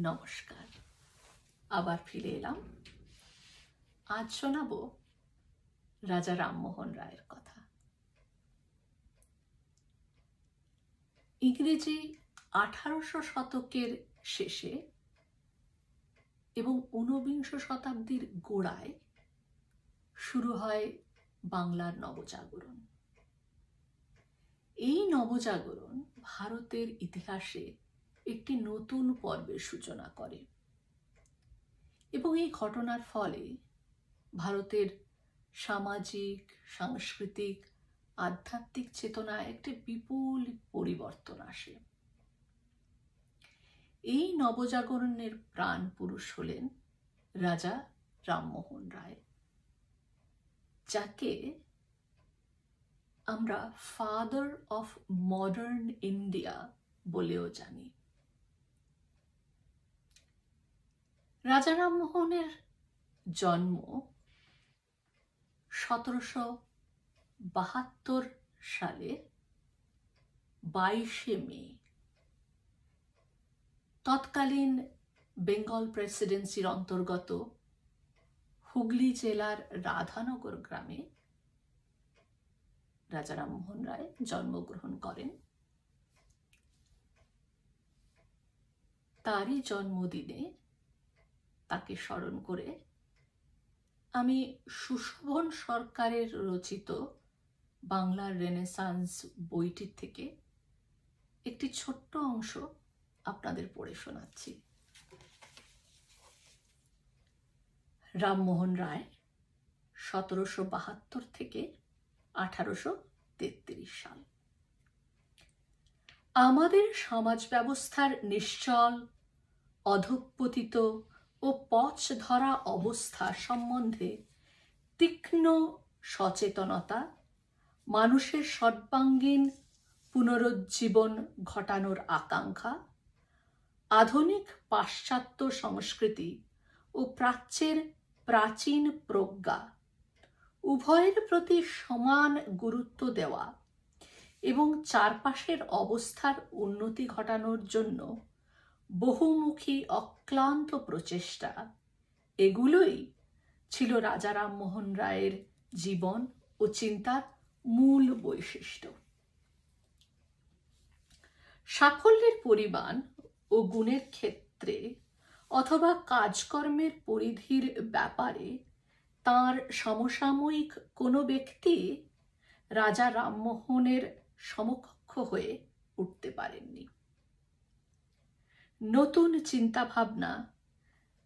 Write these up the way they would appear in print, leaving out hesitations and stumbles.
নমস্কার, আবার ফিরে এলাম। আজ শোনাবো রাজা রামমোহন রায়ের কথা। ইংরেজি 1800 শতকের শেষে এবং 19বিংশ শতাব্দীর গোড়ায় শুরু হয় বাংলার নবজাগরণ। এই নবজাগরণ ভারতের ইতিহাসে একটি নতুন পর্বের সূচনা করে এবং এই ঘটনার ফলে ভারতের সামাজিক, সাংস্কৃতিক, আধ্যাত্মিক চেতনায় একটি বিপুল পরিবর্তন আসে। এই নবজাগরণের প্রাণ পুরুষ হলেন রাজা রামমোহন রায়, যাকে আমরা ফাদার অফ মডার্ন ইন্ডিয়া বলেও জানি। রাজা রামমোহনের জন্ম 1772 সালে 22শে মে তৎকালীন বেঙ্গল প্রেসিডেন্সির অন্তর্গত হুগলি জেলার রাধানগর গ্রামে রাজা রামমোহন রায় জন্মগ্রহণ করেন। তারই জন্মদিনে তাকে স্মরণ করে আমি সুশোভন সরকারের রচিত বাংলার রেনেসান্স বইটির থেকে একটি ছোট্ট অংশ আপনাদের পড়ে শোনাচ্ছি। রামমোহন রায় 1772 থেকে 1833 সাল। আমাদের সমাজ ব্যবস্থার নিশ্চল, অধঃপতিত ও পচ ধরা অবস্থা সম্বন্ধে তীক্ষ্ণ সচেতনতা, মানুষের সর্বাঙ্গীন পুনরুজ্জীবন ঘটানোর আকাঙ্ক্ষা, আধুনিক পাশ্চাত্য সংস্কৃতি ও প্রাচ্যের প্রাচীন প্রজ্ঞা উভয়ের প্রতি সমান গুরুত্ব দেওয়া এবং চারপাশের অবস্থার উন্নতি ঘটানোর জন্য বহুমুখী অক্লান্ত প্রচেষ্টা, এগুলোই ছিল রাজা রামমোহন রায়ের জীবন ও চিন্তার মূল বৈশিষ্ট্য। সাফল্যের পরিমাণ ও গুণের ক্ষেত্রে অথবা কাজকর্মের পরিধির ব্যাপারে তাঁর সমসাময়িক কোনো ব্যক্তি রাজা রামমোহনের সমকক্ষ হয়ে উঠতে পারেননি। নতুন চিন্তাভাবনা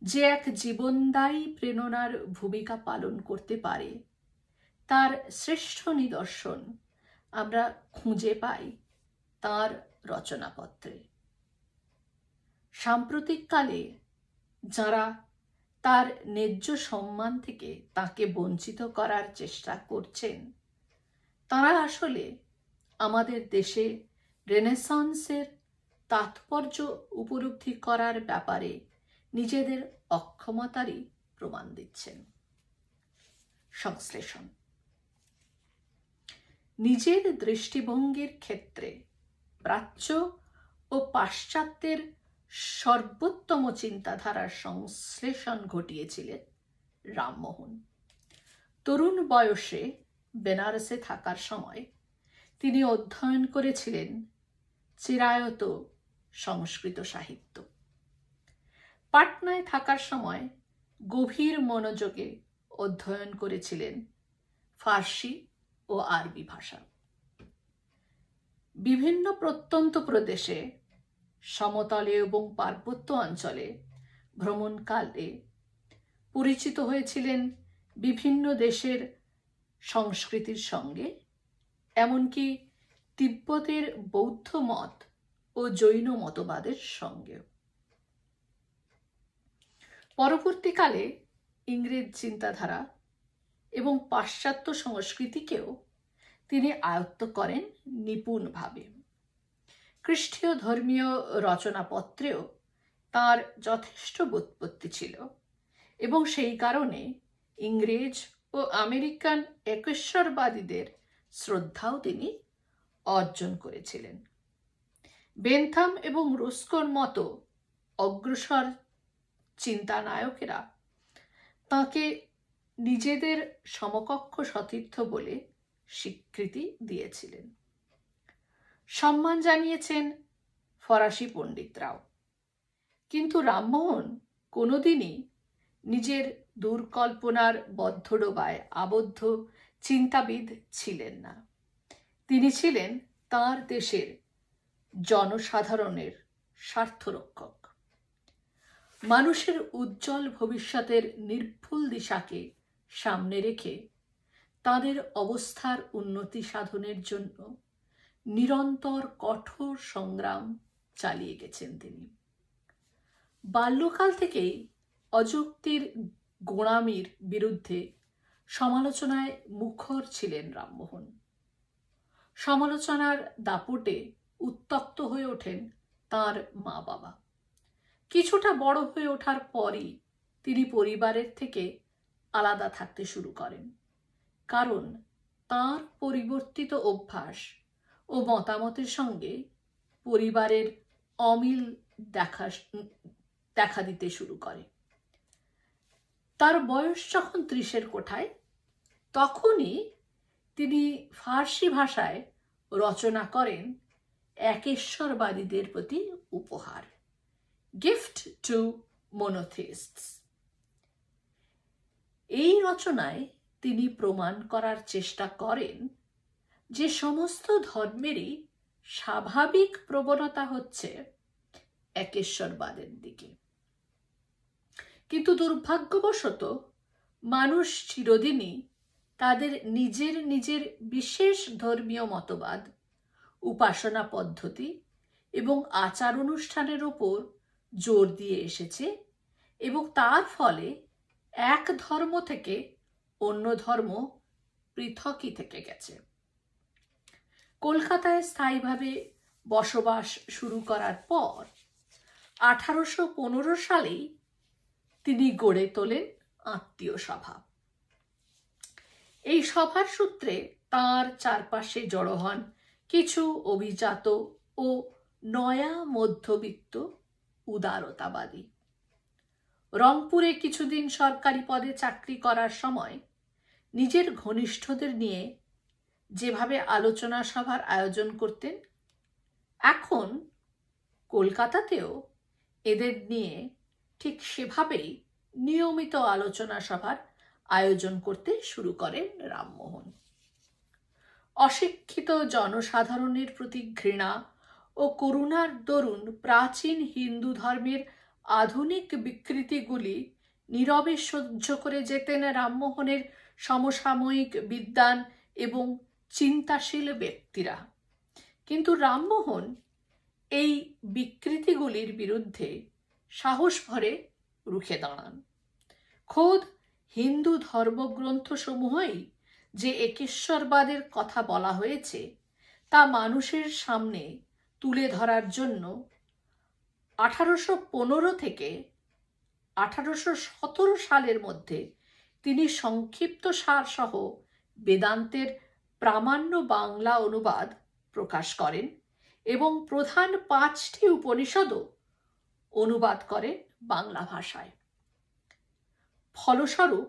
যে এক জীবনদায়ী প্রেরণার ভূমিকা পালন করতে পারে, তার শ্রেষ্ঠ নিদর্শন আমরা খুঁজে পাই তাঁর রচনাপত্রে। সাম্প্রতিককালে যারা তার ন্যায্য সম্মান থেকে তাকে বঞ্চিত করার চেষ্টা করছেন, তারা আসলে আমাদের দেশে রেনেসান্সের তাৎপর্য উপলব্ধি করার ব্যাপারে নিজেদের অক্ষমতারই প্রমাণ দিচ্ছেন। সংশ্লেষণ: নিজের দৃষ্টিভঙ্গির ক্ষেত্রে প্রাচ্য ও পাশ্চাত্যের সর্বোত্তম চিন্তাধারার সংশ্লেষণ ঘটিয়েছিলেন রামমোহন। তরুণ বয়সে বেনারসে থাকার সময় তিনি অধ্যয়ন করেছিলেন চিরায়ত সংস্কৃত সাহিত্য। পাটনায় থাকার সময় গভীর মনোযোগে অধ্যয়ন করেছিলেন ফার্সি ও আরবি ভাষা। বিভিন্ন প্রত্যন্ত প্রদেশে, সমতলে এবং পার্বত্য অঞ্চলে ভ্রমণকালে পরিচিত হয়েছিলেন বিভিন্ন দেশের সংস্কৃতির সঙ্গে, এমনকি তিব্বতের বৌদ্ধ মত ও জৈন মতবাদের সঙ্গেও। পরবর্তীকালে ইংরেজ চিন্তাধারা এবং পাশ্চাত্য সংস্কৃতিকেও তিনি আয়ত্ত করেন নিপুণভাবে। খ্রিস্টীয় ধর্মীয় রচনাপত্রেও তাঁর যথেষ্ট ব্যুৎপত্তি ছিল এবং সেই কারণে ইংরেজ ও আমেরিকান একেশ্বরবাদীদের শ্রদ্ধাও তিনি অর্জন করেছিলেন। বেন্থাম এবং রুস্কোর মতো অগ্রসর চিন্তানায়কেরা তাঁকে নিজেদের সমকক্ষ সতীর্থ বলে স্বীকৃতি দিয়েছিলেন, সম্মান জানিয়েছেন ফরাসি পণ্ডিতরাও। কিন্তু রামমোহন কোনোদিনই নিজের দুর্কল্পনার বদ্ধডোবায় আবদ্ধ চিন্তাবিদ ছিলেন না। তিনি ছিলেন তাঁর দেশের জনসাধারণের স্বার্থরক্ষক। মানুষের উজ্জ্বল ভবিষ্যতের নির্ভুল দিশাকে সামনে রেখে তাদের অবস্থার উন্নতি সাধনের জন্য নিরন্তর কঠোর সংগ্রাম চালিয়ে গেছেন তিনি। বাল্যকাল থেকেই অযুক্তির গোঁড়ামির বিরুদ্ধে সমালোচনায় মুখর ছিলেন রামমোহন। সমালোচনার দাপটে উত্তক্ত হয়ে ওঠেন তাঁর মা বাবা। কিছুটা বড় হয়ে ওঠার পরই তিনি পরিবারের থেকে আলাদা থাকতে শুরু করেন, কারণ তাঁর পরিবর্তিত অভ্যাস ও মতামতের সঙ্গে পরিবারের অমিল দেখা দিতে শুরু করে। তার বয়স যখন 30-এর কোঠায়, তখনই তিনি ফার্সি ভাষায় রচনা করেন একেশ্বরবাদীদের প্রতি উপহার, গিফট টু মোনোথিস্টস। এই রচনায় তিনি প্রমাণ করার চেষ্টা করেন যে সমস্ত ধর্মেরই স্বাভাবিক প্রবণতা হচ্ছে একেশ্বরবাদের দিকে। কিন্তু দুর্ভাগ্যবশত মানুষ চিরদিনই তাদের নিজের নিজের বিশেষ ধর্মীয় মতবাদ, উপাসনা পদ্ধতি এবং আচার অনুষ্ঠানের ওপর জোর দিয়ে এসেছে এবং তার ফলে এক ধর্ম থেকে অন্য ধর্ম পৃথকই থেকে গেছে। কলকাতায় স্থায়ীভাবে বসবাস শুরু করার পর 1815 সালেই তিনি গড়ে তোলেন আত্মীয় সভা। এই সভার সূত্রে তাঁর চারপাশে জড়ো হন কিছু অভিজাত ও নয়া মধ্যবিত্ত উদারতাবাদী। রংপুরে কিছুদিন সরকারি পদে চাকরি করার সময় নিজের ঘনিষ্ঠদের নিয়ে যেভাবে আলোচনা সভার আয়োজন করতেন, এখন কলকাতাতেও এদের নিয়ে ঠিক সেভাবেই নিয়মিত আলোচনা সভার আয়োজন করতে শুরু করেন রামমোহন। অশিক্ষিত জনসাধারণের প্রতি ঘৃণা ও করুণার দরুন প্রাচীন হিন্দু ধর্মের আধুনিক বিকৃতিগুলি নীরবে সহ্য করে যেতেন রামমোহনের সমসাময়িক বিদ্বান এবং চিন্তাশীল ব্যক্তিরা। কিন্তু রামমোহন এই বিকৃতিগুলির বিরুদ্ধে সাহস ভরে রুখে দাঁড়ান। খোদ হিন্দু ধর্মগ্রন্থসমূহেই যে একেশ্বরবাদের কথা বলা হয়েছে তা মানুষের সামনে তুলে ধরার জন্য 1815 থেকে 1817 সালের মধ্যে তিনি সংক্ষিপ্ত সার সহ বেদান্তের প্রামাণ্য বাংলা অনুবাদ প্রকাশ করেন এবং প্রধান 5টি উপনিষদও অনুবাদ করেন বাংলা ভাষায়। ফলস্বরূপ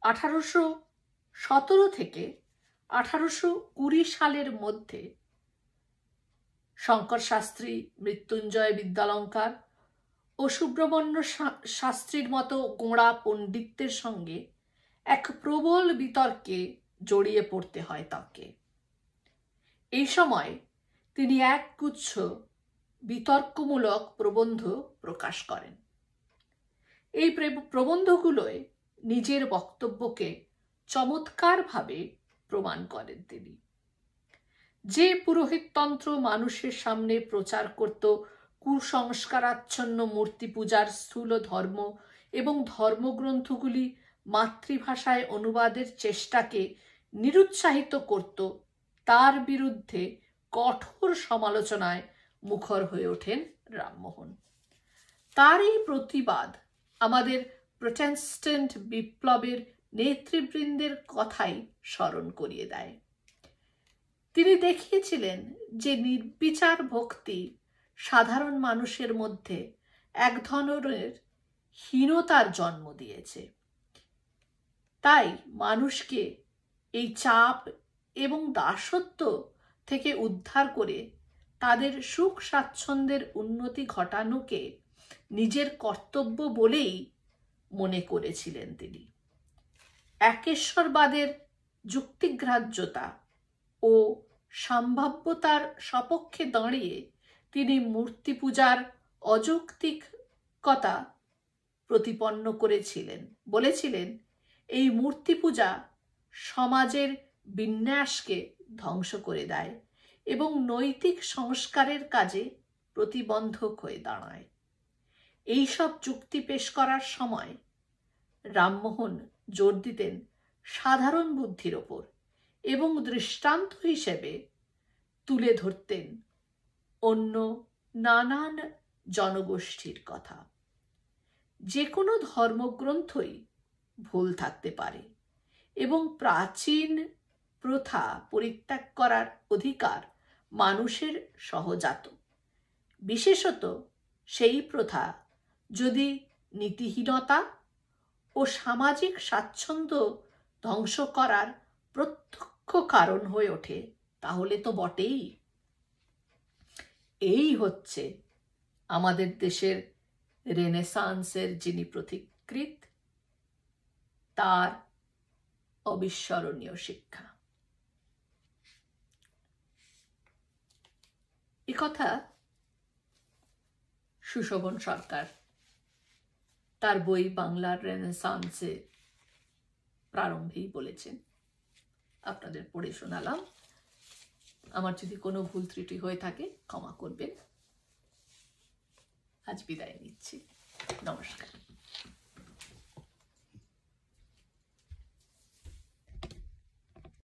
1817 থেকে 1820 সালের মধ্যে শঙ্কর শাস্ত্রী, মৃত্যুঞ্জয় বিদ্যালঙ্কার ও সুব্রমণ্য শাস্ত্রীর মতো গোঁড়া পণ্ডিতদের সঙ্গে এক প্রবল বিতর্কে জড়িয়ে পড়তে হয় তাকে। এই সময় তিনি একগুচ্ছ বিতর্কমূলক প্রবন্ধ প্রকাশ করেন। এই প্রবন্ধগুলোয় নিজের বক্তব্যকে চমৎকারভাবে প্রমাণ করেন তিনি। যে পুরোহিততন্ত্র মানুষের সামনে প্রচার করত কুসংস্কারাচ্ছন্ন মূর্তি পূজার স্থূল ধর্ম এবং ধর্মগ্রন্থগুলি মাতৃভাষায় অনুবাদের চেষ্টাকে নিরুৎসাহিত করত, তার বিরুদ্ধে কঠোর সমালোচনায় মুখর হয়ে ওঠেন রামমোহন। তার এই প্রতিবাদ আমাদের প্রটেস্ট্যান্ট বিপ্লবের নেতৃবৃন্দের কথাই স্মরণ করিয়ে দেয়। তিনি দেখিয়েছিলেন যে নির্বিচার ভক্তি সাধারণ মানুষের মধ্যে এক ধরনের হীনতার জন্ম দিয়েছে। তাই মানুষকে এই চাপ এবং দাসত্ব থেকে উদ্ধার করে তাদের সুখ স্বাচ্ছন্দ্যের উন্নতি ঘটানোকে নিজের কর্তব্য বলেই মনে করেছিলেন তিনি। একেশ্বরবাদের যুক্তিগ্রাহ্যতা ও সম্ভাব্যতার সপক্ষে দাঁড়িয়ে তিনি মূর্তি পূজার অযৌক্তিকতা প্রতিপন্ন করেছিলেন। বলেছিলেন, এই মূর্তি পূজা সমাজের বিন্যাসকে ধ্বংস করে দেয় এবং নৈতিক সংস্কারের কাজে প্রতিবন্ধক হয়ে দাঁড়ায়। এইসব যুক্তি পেশ করার সময় রামমোহন জোর দিতেন সাধারণ বুদ্ধির ওপর এবং দৃষ্টান্ত হিসেবে তুলে ধরতেন অন্য নানান জনগোষ্ঠীর কথা। যে কোনো ধর্মগ্রন্থই ভুল থাকতে পারে এবং প্রাচীন প্রথা পরিত্যাগ করার অধিকার মানুষের সহজাত, বিশেষত সেই প্রথা যদি নীতিহীনতা ও সামাজিক স্বাচ্ছন্দ্য ধ্বংস করার প্রত্যক্ষ কারণ হয়ে ওঠে, তাহলে তো বটেই। এই হচ্ছে আমাদের দেশের রেনেসান্সের যিনি প্রতিকৃত, তার অবিস্মরণীয় শিক্ষা। একথা সুশোভন সরকার তার বই বাংলার রেনেসান্সে প্রারম্ভেই বলেছেন। আপনাদের পড়ে শোনালাম। আমার যদি কোনো ভুল ত্রুটি হয়ে থাকে ক্ষমা করবেন। আজ বিদায় নিচ্ছি। নমস্কার।